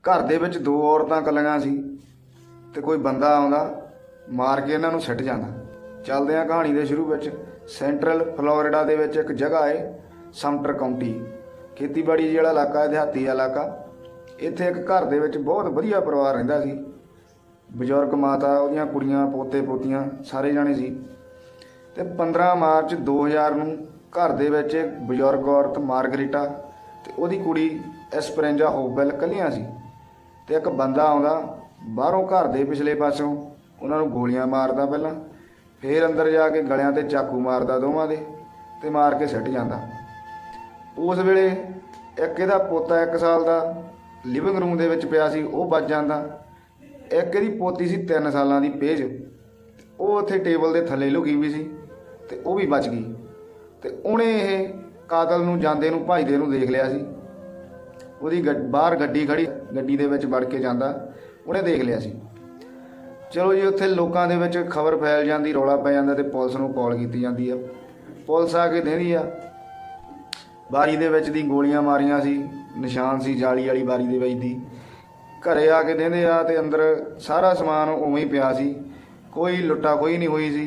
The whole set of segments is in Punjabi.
घर दे विच दो औरतां कल्लियां सी ते कोई बंदा आउंदा मार के इन्हां नूं सिट जांदा। चलदे आ कहानी दे शुरू विच सेंट्रल फ्लोरिडा दे विच एक जगह है समटर काउंटी, खेतीबाड़ी जिहड़ा इलाका है, देहाती इलाका। इत्थे एक घर दे विच बहुत वधिया परिवार रहिंदा सी। बजुर्ग माता, उहदियां कुड़ियां, पोते पोतियां सारे जाने सी। ते 15 मार्च 2000 नूं घर दे विच बजुर्ग औरत मार्गरीटा ते उहदी कुड़ी एस्परेंजा होबेल कल्लियां सी। ते एक बंदा आउंदा बाहरों घर दे पिछले पासों उन्हां नूं गोलियां मारदा, पहलां फिर अंदर जाके गलियां ते चाकू मारदा दोवां दे ते मार के सिट जांदा। उस वेले एक इहदा पोता 1 साल दा लिविंग रूम दे विच पिया सी, ओह बच जांदा। एक इहदी पोती सी 3 सालां दी पेज, ओह उत्थे टेबल दे थल्ले लुकी हुई सी ते ओह भी बच गई। ते उहने इह कातल नूं जांदे नूं भजदे नूं देख लिया सी। ਉਹਦੀ ਬਾਹਰ ਗੱਡੀ ਖੜੀ, ਗੱਡੀ ਦੇ ਵਿੱਚ ਵੜ ਕੇ ਜਾਂਦਾ, ਉਹਨੇ ਦੇਖ ਲਿਆ ਸੀ। ਚਲੋ ਜੀ, ਉੱਥੇ ਲੋਕਾਂ ਦੇ ਵਿੱਚ ਖਬਰ ਫੈਲ ਜਾਂਦੀ, ਰੌਲਾ ਪੈ ਜਾਂਦਾ ਤੇ ਪੁਲਿਸ ਨੂੰ ਕਾਲ ਕੀਤੀ ਜਾਂਦੀ ਆ। ਪੁਲਿਸ ਆ ਕੇ ਕਹਿੰਦੀ ਆ ਬਾਰੀ ਦੇ ਵਿੱਚ ਦੀ ਗੋਲੀਆਂ ਮਾਰੀਆਂ ਸੀ, ਨਿਸ਼ਾਨ ਸੀ ਜਾਲੀ ਵਾਲੀ ਬਾਰੀ ਦੇ ਵਿੱਚ ਦੀ। ਘਰੇ ਆ ਕੇ ਕਹਿੰਦੇ ਆ ਤੇ ਅੰਦਰ ਸਾਰਾ ਸਮਾਨ ਉਵੇਂ ਹੀ ਪਿਆ ਸੀ, ਕੋਈ ਲੁੱਟਾ ਕੋਈ ਨਹੀਂ ਹੋਈ ਸੀ,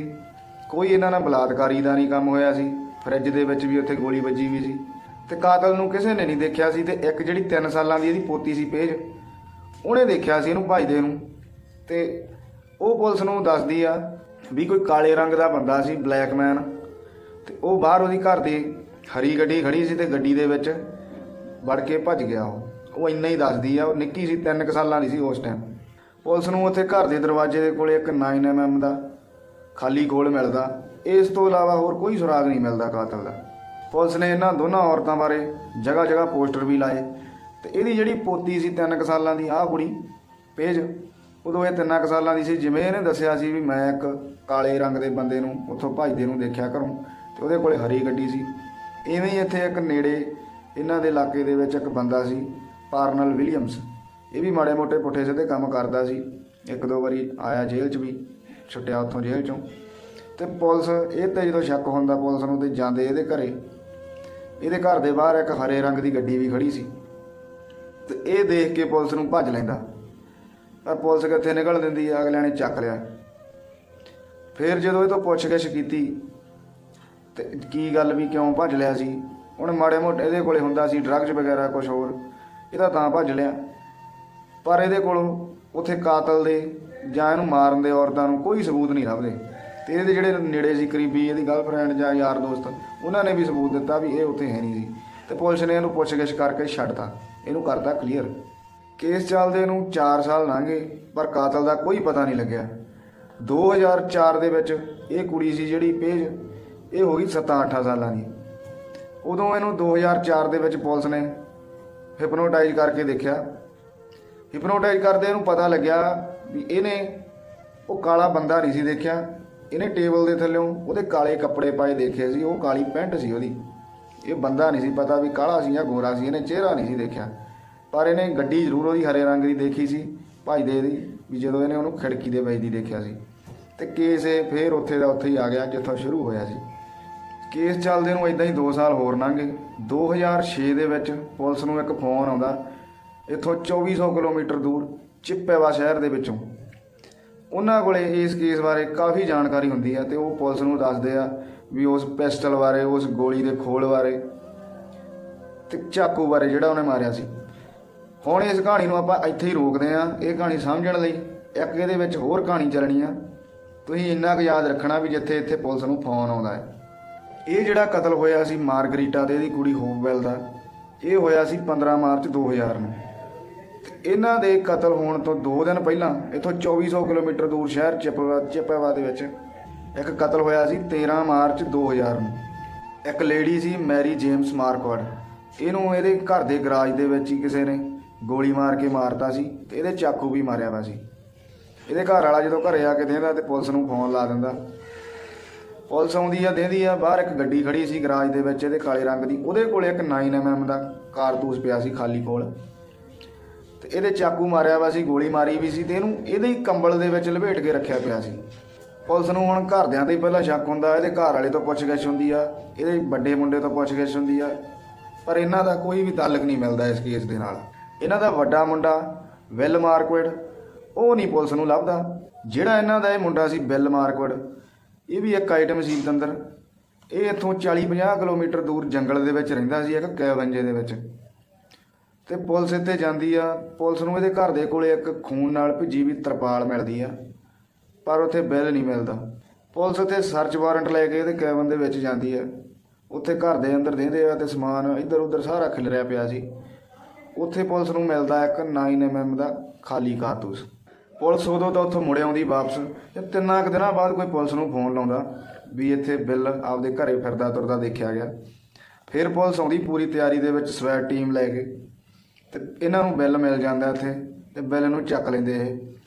ਕੋਈ ਇਹਨਾਂ ਨਾਲ ਬਲਾਤਕਾਰੀ ਦਾ ਨਹੀਂ ਕੰਮ ਹੋਇਆ ਸੀ। ਫਰਿੱਜ ਦੇ ਵਿੱਚ ਵੀ ਉੱਥੇ ਗੋਲੀ ਵੱਜੀ ਵੀ ਸੀ ਤੇ ਕਾਤਲ ਨੂੰ ਕਿਸੇ ਨੇ ਨਹੀਂ ਦੇਖਿਆ ਸੀ। ਤੇ ਇੱਕ ਜਿਹੜੀ 3 ਸਾਲਾਂ ਦੀ ਇਹਦੀ ਪੋਤੀ ਸੀ ਪੇਜ, ਉਹਨੇ ਦੇਖਿਆ ਸੀ ਇਹਨੂੰ ਭਜਦੇ ਨੂੰ। ਤੇ ਉਹ ਪੁਲਿਸ ਨੂੰ ਦੱਸਦੀ ਆ ਵੀ ਕੋਈ ਕਾਲੇ ਰੰਗ ਦਾ ਬੰਦਾ ਸੀ, ਬਲੈਕਮੈਨ। ਤੇ ਉਹ ਬਾਹਰ ਉਹਦੀ ਘਰ ਦੀ ਹਰੀ ਗੱਡੀ ਖੜੀ ਸੀ ਤੇ ਗੱਡੀ ਦੇ ਵਿੱਚ ਵੜ ਕੇ ਭੱਜ ਗਿਆ। ਉਹ ਇੰਨਾ ਹੀ ਦੱਸਦੀ ਆ। ਉਹ ਨਿੱਕੀ ਸੀ, 3 ਸਾਲਾਂ ਦੀ ਸੀ ਉਸ ਟਾਈਮ। ਪੁਲਿਸ ਨੂੰ ਉੱਥੇ ਘਰ ਦੇ ਦਰਵਾਜ਼ੇ ਦੇ ਕੋਲ ਇੱਕ 9mm ਦਾ ਖਾਲੀ ਗੋਲ ਮਿਲਦਾ। ਇਸ ਤੋਂ ਇਲਾਵਾ ਹੋਰ ਕੋਈ ਸੁਰਾਗ ਨਹੀਂ ਮਿਲਦਾ ਕਾਤਲ ਦਾ। ਪੁਲਿਸ ਨੇ ਇਹਨਾਂ ਦੋਨਾਂ ਔਰਤਾਂ ਬਾਰੇ ਜਗ੍ਹਾ ਜਗ੍ਹਾ ਪੋਸਟਰ ਵੀ ਲਾਏ। ਤੇ ਇਹਦੀ ਜਿਹੜੀ ਪੋਤੀ ਸੀ 3 ਸਾਲਾਂ ਦੀ, ਆਹ ਕੁੜੀ ਪੇਜ, ਉਦੋਂ ਇਹ 3 ਸਾਲਾਂ ਦੀ ਸੀ। ਜਿਵੇਂ ਇਹਨੇ ਦੱਸਿਆ ਸੀ ਵੀ ਮੈਂ ਇੱਕ ਕਾਲੇ ਰੰਗ ਦੇ ਬੰਦੇ ਨੂੰ ਉੱਥੋਂ ਭੱਜਦੇ ਨੂੰ ਦੇਖਿਆ ਘਰੋਂ, ਤੇ ਉਹਦੇ ਕੋਲੇ ਹਰੀ ਗੱਡੀ ਸੀ। ਇਵੇਂ ਹੀ ਇੱਥੇ ਇੱਕ ਨੇੜੇ ਇਹਨਾਂ ਦੇ ਇਲਾਕੇ ਦੇ ਵਿੱਚ ਇੱਕ ਬੰਦਾ ਸੀ ਪਾਰਨਲ ਵਿਲੀਅਮਸ। ਇਹ ਵੀ ਮਾੜੇ ਮੋਟੇ ਪੁੱਠੇ ਸਿੱਧੇ ਕੰਮ ਕਰਦਾ ਸੀ। 1-2 ਵਾਰੀ ਆਇਆ ਜੇਲ੍ਹ 'ਚ ਵੀ, ਛੁੱਟਿਆ ਉੱਥੋਂ ਜੇਲ੍ਹ 'ਚੋਂ। ਤੇ ਪੁਲਿਸ ਇਹ 'ਤੇ ਜਦੋਂ ਸ਼ੱਕ ਹੁੰਦਾ ਪੁਲਿਸ ਨੂੰ, ਤੇ ਜਾਂਦੇ ਇਹਦੇ ਘਰੇ। ਇਹਦੇ ਘਰ ਦੇ ਬਾਹਰ ਇੱਕ ਹਰੇ ਰੰਗ ਦੀ ਗੱਡੀ ਵੀ ਖੜੀ ਸੀ। ਤੇ ਇਹ ਦੇਖ ਕੇ ਪੁਲਿਸ ਨੂੰ ਭੱਜ ਲੈਂਦਾ, ਪਰ ਪੁਲਿਸ ਕਿੱਥੇ ਨਿਕਲ ਦਿੰਦੀ ਆ, ਅਗਲਿਆਂ ਨੇ ਚੱਕ ਲਿਆ। ਫਿਰ ਜਦੋਂ ਇਹ ਤੋਂ ਪੁੱਛ-ਗਿੱਛ ਕੀਤੀ ਤੇ ਕੀ ਗੱਲ ਵੀ ਕਿਉਂ ਭੱਜ ਲਿਆ ਸੀ, ਹੁਣ ਮਾੜੇ ਮੋਟੇ ਇਹਦੇ ਕੋਲੇ ਹੁੰਦਾ ਸੀ ਡਰੱਗਸ ਵਗੈਰਾ ਕੁਛ ਹੋਰ, ਇਹਦਾ ਤਾਂ ਭੱਜ ਲਿਆ। ਪਰ ਇਹਦੇ ਕੋਲ ਉੱਥੇ ਕਾਤਲ ਦੇ ਜਾਂ ਇਹਨੂੰ ਮਾਰਨ ਦੇ ਔਰਤਾਂ ਨੂੰ ਕੋਈ ਸਬੂਤ ਨਹੀਂ ਲੱਭਦੇ। ਤੇ ਇਹਦੇ ਜਿਹੜੇ ਨੇੜੇ ਸੀ ਕਰੀਬੀ, ਇਹਦੀ ਗਰਲਫਰੈਂਡ ਜਾਂ ਯਾਰ ਦੋਸਤ, ਉਹਨਾਂ ਨੇ ਵੀ ਸਬੂਤ ਦਿੱਤਾ ਵੀ ਇਹ ਉੱਥੇ ਹੈ ਨਹੀਂ ਸੀ। ਤੇ ਪੁਲਿਸ ਨੇ ਇਹਨੂੰ ਪੁੱਛ-ਗਿੱਛ ਕਰਕੇ ਛੱਡਤਾ, ਇਹਨੂੰ ਕਰਤਾ ਕਲੀਅਰ। ਕੇਸ ਚੱਲਦੇ ਨੂੰ 4 ਸਾਲ ਲੰਘੇ, ਪਰ ਕਾਤਲ ਦਾ ਕੋਈ ਪਤਾ ਨਹੀਂ ਲੱਗਿਆ। 2004 ਦੇ ਵਿੱਚ ਇਹ ਕੁੜੀ ਸੀ ਜਿਹੜੀ ਪੇਜ, ਇਹ ਹੋ ਗਈ 7-8 ਸਾਲਾਂ ਦੀ। ਉਦੋਂ ਇਹਨੂੰ 2004 ਦੇ ਵਿੱਚ ਪੁਲਿਸ ਨੇ ਹਿਪਨੋਟਾਈਜ਼ ਕਰਕੇ ਦੇਖਿਆ। ਹਿਪਨੋਟਾਈਜ਼ ਕਰਦੇ ਇਹਨੂੰ ਪਤਾ ਲੱਗਿਆ ਵੀ ਇਹਨੇ ਉਹ ਕਾਲਾ ਬੰਦਾ ਨਹੀਂ ਸੀ ਦੇਖਿਆ, ਇਹਨੇ ਟੇਬਲ ਦੇ ਥੱਲਿਓਂ ਉਹਦੇ ਕਾਲੇ ਕੱਪੜੇ ਪਾਏ ਦੇਖੇ ਸੀ, ਉਹ ਕਾਲੀ ਪੈਂਟ ਸੀ ਉਹਦੀ। ਇਹ ਬੰਦਾ ਨਹੀਂ ਸੀ ਪਤਾ ਵੀ ਕਾਲਾ ਸੀ ਜਾਂ ਗੋਰਾ ਸੀ, ਇਹਨੇ ਚਿਹਰਾ ਨਹੀਂ ਸੀ ਦੇਖਿਆ। ਪਰ ਇਹਨੇ ਗੱਡੀ ਜ਼ਰੂਰ ਉਹਦੀ ਹਰੇ ਰੰਗ ਦੀ ਦੇਖੀ ਸੀ ਭਜਦੇ ਦੀ, ਵੀ ਜਦੋਂ ਇਹਨੇ ਉਹਨੂੰ ਖਿੜਕੀ ਦੇ ਵੱਜਦੀ ਦੇਖਿਆ ਸੀ। ਤੇ ਕੇਸ ਇਹ ਫਿਰ ਉੱਥੇ ਦਾ ਉੱਥੇ ਹੀ ਆ ਗਿਆ ਜਿੱਥੋਂ ਸ਼ੁਰੂ ਹੋਇਆ ਸੀ। ਕੇਸ ਚੱਲਦੇ ਨੂੰ ਇੱਦਾਂ ਹੀ 2 ਸਾਲ ਹੋਰ ਲੰਘੇ। 2006 ਦੇ ਵਿੱਚ ਪੁਲਿਸ ਨੂੰ ਇੱਕ ਫੋਨ ਆਉਂਦਾ ਇੱਥੋਂ 2400 ਕਿਲੋਮੀਟਰ ਦੂਰ ਚਿੱਪੇਵਾ ਸ਼ਹਿਰ ਦੇ ਵਿੱਚੋਂ। ਉਹਨਾਂ ਕੋਲੇ ਇਸ ਕੇਸ ਬਾਰੇ ਕਾਫੀ ਜਾਣਕਾਰੀ ਹੁੰਦੀ ਹੈ ਤੇ ਉਹ ਪੁਲਿਸ ਨੂੰ ਦੱਸਦੇ ਆ ਵੀ ਉਸ ਪਿਸਟਲ ਬਾਰੇ, ਉਸ ਗੋਲੀ ਦੇ ਖੋਲ ਬਾਰੇ ਤੇ ਚਾਕੂ ਬਾਰੇ ਜਿਹੜਾ ਉਹਨੇ ਮਾਰਿਆ ਸੀ। ਹੁਣ ਇਸ ਕਹਾਣੀ ਨੂੰ ਆਪਾਂ ਇੱਥੇ ਹੀ ਰੋਕਦੇ ਹਾਂ। ਇਹ ਕਹਾਣੀ ਸਮਝਣ ਲਈ ਇੱਕ ਇਹਦੇ ਵਿੱਚ ਹੋਰ ਕਹਾਣੀ ਚੱਲਣੀ ਆ। ਤੁਸੀਂ ਇੰਨਾ ਕੁ ਯਾਦ ਰੱਖਣਾ ਵੀ ਜਿੱਥੇ ਇੱਥੇ ਪੁਲਿਸ ਨੂੰ ਫੋਨ ਆਉਂਦਾ ਹੈ। ਇਹ ਜਿਹੜਾ ਕਤਲ ਹੋਇਆ ਸੀ ਮਾਰਗਰੀਟਾ ਤੇ ਇਹਦੀ ਕੁੜੀ ਹੋਬਵੈਲ ਦਾ, ਇਹ ਹੋਇਆ ਸੀ 15 ਮਾਰਚ 2000 ਨੂੰ। ਇਹਨਾਂ ਦੇ ਕਤਲ ਹੋਣ ਤੋਂ 2 ਦਿਨ ਪਹਿਲਾਂ ਇੱਥੋਂ 2400 ਕਿਲੋਮੀਟਰ ਦੂਰ ਸ਼ਹਿਰ ਚਿੱਪੇਵਾ ਦੇ ਵਿੱਚ ਇੱਕ ਕਤਲ ਹੋਇਆ ਸੀ 13 ਮਾਰਚ 2000 ਨੂੰ। ਇੱਕ ਲੇਡੀ ਸੀ ਮੈਰੀ ਜੇਮਸ ਮਾਰਕਵਰਡ, ਇਹਨੂੰ ਇਹਦੇ ਘਰ ਦੇ ਗਰਾਜ ਦੇ ਵਿੱਚ ਹੀ ਕਿਸੇ ਨੇ ਗੋਲੀ ਮਾਰ ਕੇ ਮਾਰਤਾ ਸੀ ਤੇ ਇਹਦੇ ਚਾਕੂ ਵੀ ਮਾਰਿਆ ਵਾ ਸੀ। ਇਹਦੇ ਘਰ ਵਾਲਾ ਜਦੋਂ ਘਰੇ ਆ ਕੇ ਦੇਂਦਾ ਤੇ ਪੁਲਿਸ ਨੂੰ ਫੋਨ ਲਾ ਦਿੰਦਾ। ਪੁਲਿਸ ਆਉਂਦੀ ਆ, ਦੇਂਦੀ ਆ, ਬਾਹਰ ਇੱਕ ਗੱਡੀ ਖੜੀ ਸੀ ਗਰਾਜ ਦੇ ਵਿੱਚ ਇਹਦੇ ਕਾਲੇ ਰੰਗ ਦੀ, ਉਹਦੇ ਕੋਲ ਇੱਕ 9mm ਦਾ ਕਾਰਤੂਸ ਪਿਆ ਸੀ ਖਾਲੀ ਕੋਲ, ਤੇ ਇਹਦੇ ਚਾਕੂ ਮਾਰਿਆ ਵਾ ਸੀ, ਗੋਲੀ ਮਾਰੀ ਵੀ ਸੀ, ਤੇ ਇਹਨੂੰ ਇਹਦੇ ਹੀ ਕੰਬਲ ਦੇ ਵਿੱਚ ਲਪੇਟ ਕੇ ਰੱਖਿਆ ਪਿਆ ਸੀ। ਪੁਲਿਸ ਨੂੰ ਹੁਣ ਘਰਦਿਆਂ ਤੇ ਪਹਿਲਾਂ ਸ਼ੱਕ ਹੁੰਦਾ, ਇਹਦੇ ਘਰ ਵਾਲੇ ਤੋਂ ਪੁੱਛ-ਗਿੱਛ ਹੁੰਦੀ ਆ, ਇਹਦੇ ਵੱਡੇ ਮੁੰਡੇ ਤੋਂ ਪੁੱਛ-ਗਿੱਛ ਹੁੰਦੀ ਆ, ਪਰ ਇਹਨਾਂ ਦਾ ਕੋਈ ਵੀ ਤਾਲੁਕ ਨਹੀਂ ਮਿਲਦਾ ਇਸ ਕੇਸ ਦੇ ਨਾਲ। ਇਹਨਾਂ ਦਾ ਵੱਡਾ ਮੁੰਡਾ ਵਿਲ ਮਾਰਕਵਿਡ, ਉਹ ਨਹੀਂ ਪੁਲਿਸ ਨੂੰ ਲੱਭਦਾ। ਜਿਹੜਾ ਇਹਨਾਂ ਦਾ ਇਹ ਮੁੰਡਾ ਸੀ ਬਿਲ ਮਾਰਕਵਿਡ, ਇਹ ਵੀ ਇੱਕ ਆਈਟਮ ਸੀ ਪਤੰਦਰ। ਇਹ ਇੱਥੋਂ 40-50 ਕਿਲੋਮੀਟਰ ਦੂਰ ਜੰਗਲ ਦੇ ਵਿੱਚ ਰਹਿੰਦਾ ਸੀ, ਇੱਕ ਕੈਬਿਨਜੇ ਦੇ ਵਿੱਚ। ਤੇ ਪੁਲਿਸ ਇੱਥੇ ਜਾਂਦੀ ਆ, ਪੁਲਿਸ ਨੂੰ ਇਹਦੇ ਘਰ ਦੇ ਕੋਲੇ ਇੱਕ ਖੂਨ ਨਾਲ ਭਿੱਜੀ ਵੀ ਤਰਪਾਲ ਮਿਲਦੀ ਆ, ਪਰ ਉੱਥੇ ਬਿੱਲ ਨਹੀਂ ਮਿਲਦਾ। ਪੁਲਿਸ ਉੱਥੇ ਸਰਚ ਵਾਰੰਟ ਲੈ ਕੇ ਇਹਦੇ ਕੈਬਿਨ ਦੇ ਵਿੱਚ ਜਾਂਦੀ ਆ। ਉੱਥੇ ਘਰ ਦੇ ਅੰਦਰ ਦੇਂਦੇ ਆ ਤੇ ਸਮਾਨ ਇੱਧਰ ਉੱਧਰ ਸਾਰਾ ਖਿਲਰਿਆ ਪਿਆ ਸੀ। ਉੱਥੇ ਪੁਲਿਸ ਨੂੰ ਮਿਲਦਾ ਇੱਕ 9mm ਦਾ ਖਾਲੀ ਕਾਰਤੂਸ। ਪੁਲਿਸ ਉਦੋਂ ਤਾਂ ਉੱਥੋਂ ਮੁੜ ਆਉਂਦੀ ਵਾਪਸ। ਤੇ 3 ਕੁ ਦਿਨਾਂ ਬਾਅਦ ਕੋਈ ਪੁਲਿਸ ਨੂੰ ਫੋਨ ਲਾਉਂਦਾ ਵੀ ਇੱਥੇ ਬਿੱਲ ਆਪਦੇ ਘਰੇ ਫਿਰਦਾ ਤੁਰਦਾ ਦੇਖਿਆ ਗਿਆ। ਫਿਰ ਪੁਲਿਸ ਆਉਂਦੀ ਪੂਰੀ ਤਿਆਰੀ ਦੇ ਵਿੱਚ, ਸਵੈਟ ਟੀਮ ਲੈ ਕੇ, ਤੇ ਇਹਨਾਂ ਨੂੰ ਬਿੱਲ ਮਿਲ ਜਾਂਦਾ ਇੱਥੇ, ਤੇ ਬਿੱਲ ਨੂੰ ਚੱਕ ਲੈਂਦੇ ਇਹ।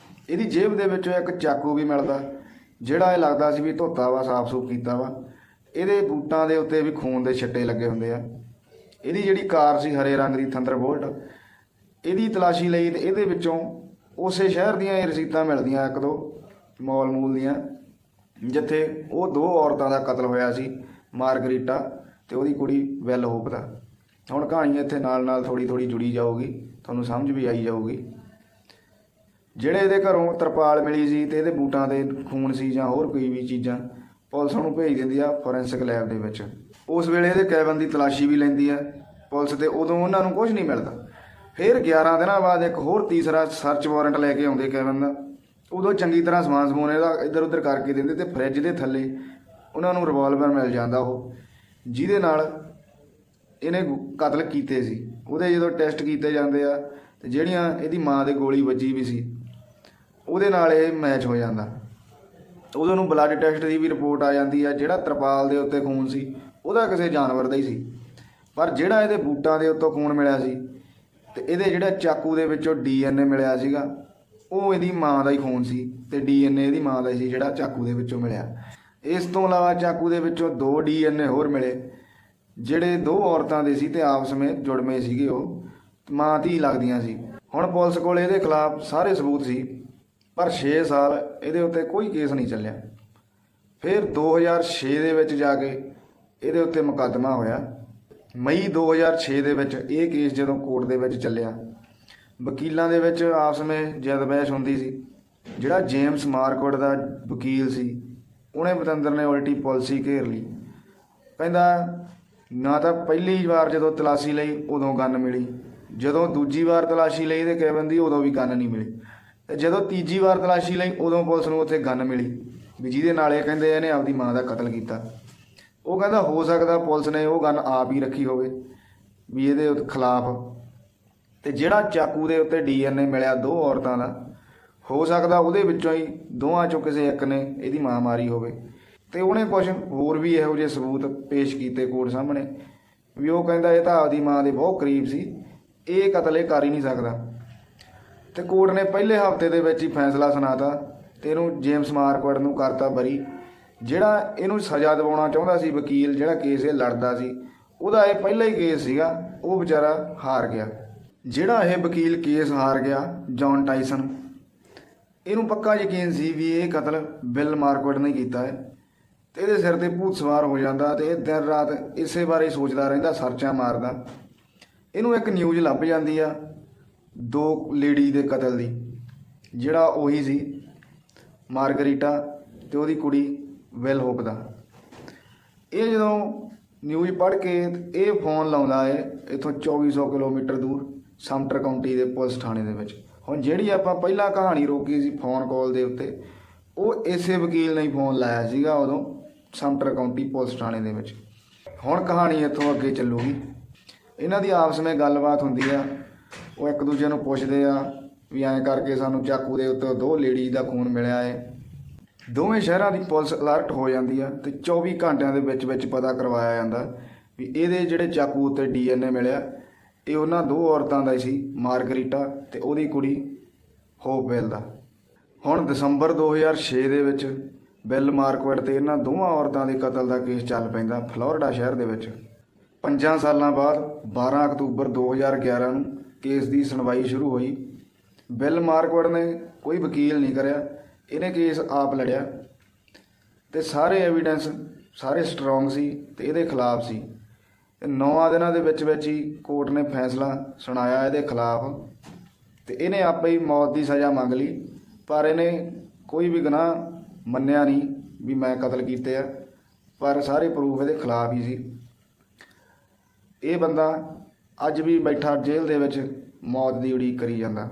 ਇਹਦੀ ਜੇਬ ਦੇ ਵਿੱਚੋਂ ਇੱਕ ਚਾਕੂ ਵੀ ਮਿਲਦਾ, ਜਿਹੜਾ ਇਹ ਲੱਗਦਾ ਸੀ ਵੀ ਧੋਤਾ ਵਾ, ਸਾਫ਼ ਸੂਫ ਕੀਤਾ ਵਾ। ਇਹਦੇ ਬੂਟਾਂ ਦੇ ਉੱਤੇ ਵੀ ਖੂਨ ਦੇ ਛਿੱਟੇ ਲੱਗੇ ਹੁੰਦੇ ਆ। ਇਹਦੀ ਜਿਹੜੀ ਕਾਰ ਸੀ ਹਰੇ ਰੰਗ ਦੀ ਥੰਡਰਬੋਲਟ, ਇਹਦੀ ਤਲਾਸ਼ੀ ਲਈ ਤੇ ਇਹਦੇ ਵਿੱਚੋਂ ਉਸੇ ਸ਼ਹਿਰ ਦੀਆਂ ਇਹ ਰਸੀਦਾਂ ਮਿਲਦੀਆਂ, 1-2 ਮੌਲ ਮੂਲ ਦੀਆਂ, ਜਿੱਥੇ ਉਹ 2 ਔਰਤਾਂ ਦਾ ਕਤਲ ਹੋਇਆ ਸੀ, ਮਾਰਗਰੀਟਾ ਤੇ ਉਹਦੀ ਕੁੜੀ ਵਿਲ ਹੋਪ ਦਾ। ਹੁਣ ਕਹਾਣੀ ਇੱਥੇ ਨਾਲ ਨਾਲ ਥੋੜ੍ਹੀ ਥੋੜ੍ਹੀ ਜੁੜੀ ਜਾਊਗੀ, ਤੁਹਾਨੂੰ ਸਮਝ ਵੀ ਆਈ ਜਾਊਗੀ। ਜਿਹੜੇ ਇਹਦੇ ਘਰੋਂ ਤਰਪਾਲ ਮਿਲੀ ਸੀ ਤੇ ਇਹਦੇ ਬੂਟਾਂ ਦੇ ਖੂਨ ਸੀ ਜਾਂ ਹੋਰ ਕੋਈ ਵੀ ਚੀਜ਼ਾਂ, ਪੁਲਿਸ ਉਹਨੂੰ ਭੇਜ ਦਿੰਦੀ ਆ ਫੋਰੈਂਸਿਕ ਲੈਬ ਦੇ ਵਿੱਚ। ਉਸ ਵੇਲੇ ਇਹਦੇ ਕੈਬਨ ਦੀ ਤਲਾਸ਼ੀ ਵੀ ਲੈਂਦੀ ਆ ਪੁਲਿਸ, ਤੇ ਉਦੋਂ ਉਹਨਾਂ ਨੂੰ ਕੁਝ ਨਹੀਂ ਮਿਲਦਾ। ਫਿਰ 11 ਦਿਨਾਂ ਬਾਅਦ ਇੱਕ ਹੋਰ ਤੀਸਰਾ ਸਰਚ ਵਾਰੰਟ ਲੈ ਕੇ ਆਉਂਦੇ ਕੈਬਨ ਦਾ। ਉਦੋਂ ਚੰਗੀ ਤਰ੍ਹਾਂ ਸਮਾਨ ਸਮੂਨ ਇਹਦਾ ਇੱਧਰ ਉੱਧਰ ਕਰਕੇ ਦਿੰਦੇ, ਤੇ ਫਰਿੱਜ ਦੇ ਥੱਲੇ ਉਹਨਾਂ ਨੂੰ ਰਿਵਾਲਵਰ ਮਿਲ ਜਾਂਦਾ, ਉਹ ਜਿਹਦੇ ਨਾਲ ਇਹਨੇ ਕਤਲ ਕੀਤੇ ਸੀ। ਉਹਦੇ ਜਦੋਂ ਟੈਸਟ ਕੀਤੇ ਜਾਂਦੇ ਆ, ਤੇ ਜਿਹੜੀਆਂ ਇਹਦੀ ਮਾਂ ਦੇ ਗੋਲੀ ਵੱਜੀ ਵੀ ਸੀ ਉਹਦੇ ਨਾਲ ਇਹ ਮੈਚ ਹੋ ਜਾਂਦਾ। ਉਦੋਂ ਨੂੰ ਬਲੱਡ ਟੈਸਟ ਦੀ ਵੀ ਰਿਪੋਰਟ ਆ ਜਾਂਦੀ ਆ। ਜਿਹੜਾ ਤਰਪਾਲ ਦੇ ਉੱਤੇ ਖੂਨ ਸੀ ਉਹਦਾ ਕਿਸੇ ਜਾਨਵਰ ਦਾ ਹੀ ਸੀ, ਪਰ ਜਿਹੜਾ ਇਹਦੇ ਬੂਟਾਂ ਦੇ ਉੱਤੋਂ ਖੂਨ ਮਿਲਿਆ ਸੀ ਤੇ ਇਹਦੇ ਜਿਹੜਾ ਚਾਕੂ ਦੇ ਵਿੱਚੋਂ DNA ਮਿਲਿਆ ਸੀਗਾ, ਉਹ ਇਹਦੀ ਮਾਂ ਦਾ ਹੀ ਖੂਨ ਸੀ, ਤੇ DNA ਇਹਦੀ ਮਾਂ ਦਾ ਹੀ ਸੀ ਜਿਹੜਾ ਚਾਕੂ ਦੇ ਵਿੱਚੋਂ ਮਿਲਿਆ। ਇਸ ਤੋਂ ਇਲਾਵਾ ਚਾਕੂ ਦੇ ਵਿੱਚੋਂ 2 DNA ਹੋਰ ਮਿਲੇ, ਜਿਹੜੇ 2 ਔਰਤਾਂ ਦੇ ਸੀ ਤੇ ਆਪਸ ਵਿੱਚ ਜੁੜਵੇਂ ਸੀਗੇ, ਉਹ ਮਾਂ ਧੀ ਲੱਗਦੀਆਂ ਸੀ। ਹੁਣ ਪੁਲਿਸ ਕੋਲ ਇਹਦੇ ਖਿਲਾਫ ਸਾਰੇ ਸਬੂਤ ਸੀ, ਪਰ 6 ਸਾਲ ਇਹਦੇ ਉੱਤੇ ਕੋਈ ਕੇਸ ਨਹੀਂ ਚੱਲਿਆ। ਫਿਰ 2006 ਦੇ ਵਿੱਚ ਜਾ ਕੇ ਇਹਦੇ ਉੱਤੇ ਮੁਕੱਦਮਾ ਹੋਇਆ। ਮਈ 2006 ਦੇ ਵਿੱਚ ਇਹ ਕੇਸ ਜਦੋਂ ਕੋਰਟ ਦੇ ਵਿੱਚ ਚੱਲਿਆ, ਵਕੀਲਾਂ ਦੇ ਵਿੱਚ ਆਪਸ ਵਿੱਚ ਜਦਬਹਿਸ ਹੁੰਦੀ ਸੀ। ਜਿਹੜਾ ਜੇਮਸ ਮਾਰਕਵਿਡ ਦਾ ਵਕੀਲ ਸੀ, ਉਹਨੇ ਪਤੰਦਰ ਨੇ ਉਲਟੀ ਪਾਲਿਸੀ ਘੇਰ ਲਈ। ਕਹਿੰਦਾ ਨਾ ਤਾਂ ਪਹਿਲੀ ਵਾਰ ਜਦੋਂ ਤਲਾਸ਼ੀ ਲਈ ਉਦੋਂ ਗਨ ਮਿਲੀ, ਜਦੋਂ ਦੂਜੀ ਵਾਰ ਤਲਾਸ਼ੀ ਲਈ ਇਹਦੇ ਕੈਬਨ ਦੀ ਉਦੋਂ ਵੀ ਗਨ ਨਹੀਂ ਮਿਲੀ, ਤੇ ਜਦੋਂ ਤੀਜੀ ਵਾਰ ਤਲਾਸ਼ੀ ਲਈ ਉਦੋਂ ਪੁਲਿਸ ਨੂੰ ਉੱਥੇ ਗਨ ਮਿਲੀ, ਵੀ ਜਿਹਦੇ ਨਾਲ ਇਹ ਕਹਿੰਦੇ ਇਹਨੇ ਆਪਦੀ ਮਾਂ ਦਾ ਕਤਲ ਕੀਤਾ। ਉਹ ਕਹਿੰਦਾ ਹੋ ਸਕਦਾ ਪੁਲਿਸ ਨੇ ਉਹ ਗਨ ਆਪ ਹੀ ਰੱਖੀ ਹੋਵੇ ਵੀ ਇਹਦੇ ਖਿਲਾਫ। ਤੇ ਜਿਹੜਾ ਚਾਕੂ ਦੇ ਉੱਤੇ DNA ਮਿਲਿਆ 2 ਔਰਤਾਂ ਦਾ, ਹੋ ਸਕਦਾ ਉਹਦੇ ਵਿੱਚੋਂ ਹੀ ਦੋਵਾਂ ਚੋਂ ਕਿਸੇ ਇੱਕ ਨੇ ਇਹਦੀ ਮਾਂ ਮਾਰੀ ਹੋਵੇ। ਤੇ ਉਹਨੇ ਕੁਝ ਹੋਰ ਵੀ ਇਹੋ ਜਿਹੇ ਸਬੂਤ ਪੇਸ਼ ਕੀਤੇ ਕੋਰਟ ਸਾਹਮਣੇ, ਵੀ ਉਹ ਕਹਿੰਦਾ ਇਹ ਤਾਂ ਆਪਦੀ ਮਾਂ ਦੇ ਬਹੁਤ ਕਰੀਬ ਸੀ, ਇਹ ਕਤਲ ਇਹ ਕਰ ਹੀ ਨਹੀਂ ਸਕਦਾ। ਤੇ ਕੋਰਟ ਨੇ ਪਹਿਲੇ ਹਫ਼ਤੇ ਦੇ ਵਿੱਚ ਹੀ ਫੈਸਲਾ ਸੁਣਾਤਾ ਤੇ ਇਹਨੂੰ ਜੇਮਸ ਮਾਰਕਵਿਡ ਨੂੰ ਕਰਤਾ ਬਰੀ। ਜਿਹੜਾ ਇਹਨੂੰ ਸਜ਼ਾ ਦਿਵਾਉਣਾ ਚਾਹੁੰਦਾ ਸੀ ਵਕੀਲ, ਜਿਹੜਾ ਕੇਸ ਇਹ ਲੜਦਾ ਸੀ, ਉਹਦਾ ਇਹ ਪਹਿਲਾ ਹੀ ਕੇਸ ਸੀਗਾ, ਉਹ ਵਿਚਾਰਾ ਹਾਰ ਗਿਆ। ਜਿਹੜਾ ਇਹ ਵਕੀਲ ਕੇਸ ਹਾਰ ਗਿਆ, ਜੌਨ ਟਾਇਸਨ, ਇਹਨੂੰ ਪੱਕਾ ਯਕੀਨ ਸੀ ਵੀ ਇਹ ਕਤਲ ਬਿਲ ਮਾਰਕਵਿਡ ਨੇ ਕੀਤਾ ਹੈ, ਤੇ ਇਹਦੇ ਸਿਰ ਤੇ ਭੂਤ ਸਵਾਰ ਹੋ ਜਾਂਦਾ, ਤੇ ਇਹ ਦਿਨ ਰਾਤ ਇਸੇ ਬਾਰੇ ਸੋਚਦਾ ਰਹਿੰਦਾ, ਸਰਚਾਂ ਮਾਰਦਾ। ਇਹਨੂੰ ਇੱਕ ਨਿਊਜ਼ ਲੱਭ ਜਾਂਦੀ ਆ 2 ਲੇਡੀ ਦੇ ਕਤਲ ਦੀ, ਜਿਹੜਾ ਉਹੀ ਸੀ ਮਾਰਗਰੀਟਾ ਤੇ ਉਹਦੀ ਕੁੜੀ ਵਿਲ ਹੋਪ ਦਾ। ਇਹ ਜਦੋਂ ਨਿਊਜ਼ ਪੜ੍ਹ ਕੇ ਇਹ ਫੋਨ ਲਾਉਂਦਾ ਹੈ ਇੱਥੋਂ 2400 ਕਿਲੋਮੀਟਰ ਦੂਰ ਸਮਟਰ ਕਾਉਂਟੀ ਦੇ ਪੁਲਿਸ ਥਾਣੇ ਦੇ ਵਿੱਚ। ਹੁਣ ਜਿਹੜੀ ਆਪਾਂ ਪਹਿਲਾਂ ਕਹਾਣੀ ਰੋਕੀ ਸੀ ਫੋਨ ਕਾਲ ਦੇ ਉੱਤੇ, ਉਹ ਇਸੇ ਵਕੀਲ ਨੇ ਫੋਨ ਲਾਇਆ ਸੀਗਾ ਉਦੋਂ ਸਮਟਰ ਕਾਉਂਟੀ ਪੁਲਿਸ ਥਾਣੇ ਦੇ ਵਿੱਚ। ਹੁਣ ਕਹਾਣੀ ਇੱਥੋਂ ਅੱਗੇ ਚੱਲੂਗੀ। ਇਹਨਾਂ ਦੀ ਆਪਸ ਵਿੱਚ ਗੱਲਬਾਤ ਹੁੰਦੀ ਆ, ਉਹ ਇੱਕ ਦੂਜੇ ਨੂੰ ਪੁੱਛਦੇ ਆ ਵੀ ਐਂ ਕਰਕੇ ਸਾਨੂੰ ਚਾਕੂ ਦੇ ਉੱਤੇ 2 ਲੇਡੀ ਦਾ ਖੂਨ ਮਿਲਿਆ ਹੈ। ਦੋਵੇਂ ਸ਼ਹਿਰਾਂ ਦੀ ਪੁਲਿਸ ਅਲਰਟ ਹੋ ਜਾਂਦੀ ਆ, ਤੇ 24 ਘੰਟਿਆਂ ਦੇ ਵਿੱਚ ਵਿੱਚ ਪਤਾ ਕਰਵਾਇਆ ਜਾਂਦਾ ਵੀ ਇਹਦੇ ਜਿਹੜੇ ਚਾਕੂ ਉੱਤੇ DNA ਮਿਲਿਆ ਇਹ ਉਹਨਾਂ 2 ਔਰਤਾਂ ਦਾ ਹੀ ਸੀ, ਮਾਰਗਰੀਟਾ ਤੇ ਉਹਦੀ ਕੁੜੀ ਹੋਪਵੈਲ ਦਾ। ਹੁਣ ਦਸੰਬਰ 2006 ਦੇ ਵਿੱਚ ਬਿਲ ਮਾਰਕਵਿਡ ਤੇ ਇਹਨਾਂ ਦੋਵਾਂ ਔਰਤਾਂ ਦੇ ਕਤਲ ਦਾ ਕੇਸ ਚੱਲ ਪੈਂਦਾ ਫਲੋਰੀਡਾ ਸ਼ਹਿਰ ਦੇ ਵਿੱਚ। 5 ਸਾਲਾਂ ਬਾਅਦ 12 ਅਕਤੂਬਰ 2011 ਨੂੰ ਕੇਸ ਦੀ ਸੁਣਵਾਈ ਸ਼ੁਰੂ ਹੋਈ। ਬਿਲ ਮਾਰਕਵਿਡ ਨੇ ਕੋਈ ਵਕੀਲ ਨਹੀਂ ਕਰਿਆ, ਇਹਨੇ ਕੇਸ ਆਪ ਲੜਿਆ, ਤੇ ਸਾਰੇ ਐਵੀਡੈਂਸ ਸਾਰੇ ਸਟਰੋਂਗ ਸੀ ਤੇ ਇਹਦੇ ਖਿਲਾਫ ਸੀ। 9 ਦਿਨਾਂ ਦੇ ਵਿੱਚ ਹੀ ਕੋਰਟ ਨੇ ਫੈਸਲਾ ਸੁਣਾਇਆ ਇਹਦੇ ਖਿਲਾਫ, ਤੇ ਇਹਨੇ ਆਪੇ ਹੀ ਮੌਤ ਦੀ ਸਜ਼ਾ ਮੰਗ ਲਈ, ਪਰ ਇਹਨੇ ਕੋਈ ਵੀ ਗੁਨਾਹ ਮੰਨਿਆ ਨਹੀਂ ਵੀ ਮੈਂ ਕਤਲ ਕੀਤੇ ਆ, ਪਰ ਸਾਰੇ ਪ੍ਰੂਫ ਇਹਦੇ ਖਿਲਾਫ ਹੀ ਸੀ। ਇਹ ਬੰਦਾ ਅੱਜ ਵੀ ਬੈਠਾ ਜੇਲ੍ਹ ਦੇ ਵਿੱਚ ਮੌਤ ਦੀ ਉਡੀਕ ਕਰੀ ਜਾਂਦਾ।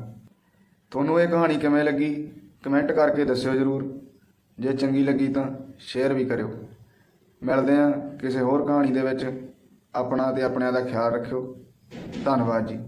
ਤੁਹਾਨੂੰ ਇਹ ਕਹਾਣੀ ਕਿਵੇਂ ਲੱਗੀ ਕਮੈਂਟ ਕਰਕੇ ਦੱਸਿਓ ਜ਼ਰੂਰ। ਜੇ ਚੰਗੀ ਲੱਗੀ ਤਾਂ ਸ਼ੇਅਰ ਵੀ ਕਰਿਓ। ਮਿਲਦੇ ਹਾਂ ਕਿਸੇ ਹੋਰ ਕਹਾਣੀ ਦੇ ਵਿੱਚ। ਆਪਣਾ ਤੇ ਆਪਣਿਆਂ ਦਾ ਖਿਆਲ ਰੱਖਿਓ। ਧੰਨਵਾਦ ਜੀ।